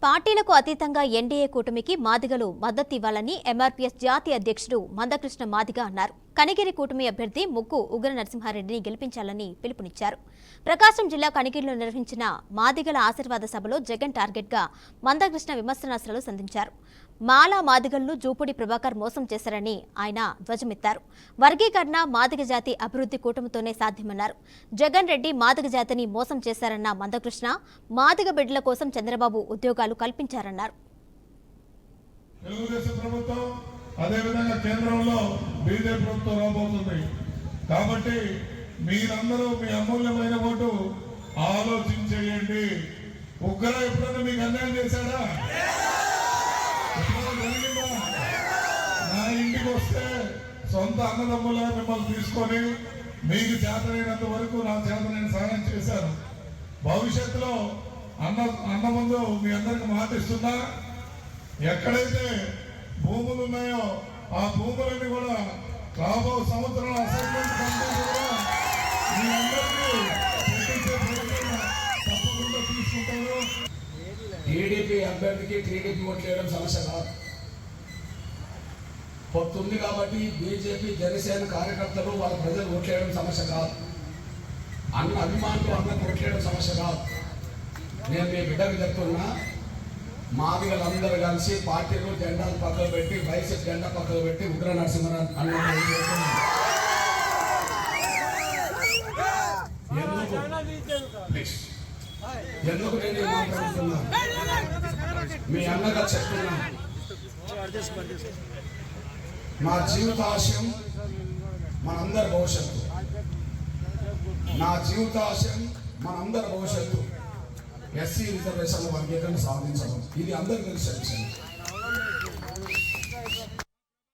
పార్టీలకు అతీతంగా ఎన్డీఏ కూటమికి మాదిగలు మద్దతు ఇవ్వాలని ఎంఆర్పీఎస్ జాతీయ అధ్యక్షుడు మందకృష్ణ మాదిగ అన్నారు. కనిగిరి కూటమి అభ్యర్థి ముగ్గు ఉగ్ర నరసింహారెడ్డిని గెలిపించాలని పిలుపునిచ్చారు. ప్రకాశం జిల్లా కనిగిరిలో నిర్వహించిన మాదిగల ఆశీర్వాద సభలో జగన్ టార్గెట్గా మందకృష్ణ విమర్శనాస్త్రాలు సంధించారు. మాలా మాదిగలను జూపూడి ప్రభాకర్ మోసం చేశారని ఆయన ధ్వజమెత్తారు. వర్గీకరణ మాదిగ జాతి అభివృద్ధి కూటమితోనే సాధ్యమన్నారు. జగన్ రెడ్డి మాదిగ జాతిని మోసం చేశారన్న మందకృష్ణ మాదిగ బిడ్డల కోసం చంద్రబాబు ఉద్యోగాలు కల్పించారన్నారు. అదేవిధంగా కేంద్రంలో బీజేపీ ప్రభుత్వం రాబోతుంది కాబట్టి మీరందరూ మీ అమూల్యమైన ఓటు ఆలోచించేయండి. ఉగ్ర ఎప్పుడైనా మీకు అన్యాయం చేశాడా? జరిగిందా? నా ఇంటికి వస్తే సొంత అన్నదమ్ములా మిమ్మల్ని తీసుకొని మీకు చేతనైనంత వరకు నా చేతనైన సహాయం చేశాను. భవిష్యత్తులో అన్న ముందు మీ అందరికి మాటిస్తున్నా, ఎక్కడైతే భూములు ఉన్నాయో ఆ భూములన్నీ కూడా రాబో సంవత్సరంలో అసైన్మెంట్ కూడా మీ అందరికీ తప్పకుండా తీసుకుంటారు. టీడీపీ అభ్యర్థికి టీడీపీ ఓట్లు వేయడం సమస్య కాదు. పొత్తుంది కాబట్టి బీజేపీ జనసేన కార్యకర్తలు వాళ్ళ ప్రజలు ఓట్లు వేయడం సమస్య కాదు. అన్న అభిమానులు అన్నకు ఓట్లు వేయడం సమస్య కాదు. నేను మీ బిడ్డకు చెప్తున్నా, మాదిగలందరూ కలిసి పార్టీలు జెండాలు పక్కన పెట్టి వైసీపీ జెండా పక్కన పెట్టి ఉగ్ర నరసింహారెడ్డి అన్న ఎందుకు నేను మాట్లాడుతున్నా, మీ అన్నగా చెప్తున్నా, నా జీవితాశయం మనందరి భవిష్యత్తు. నా జీవితాశయం మనందరి భవిష్యత్తు ఎస్సీ రిజర్వేషన్ వర్గీకరణ సాధించడం. ఇది అందరికీ తెలిసిన విషయం.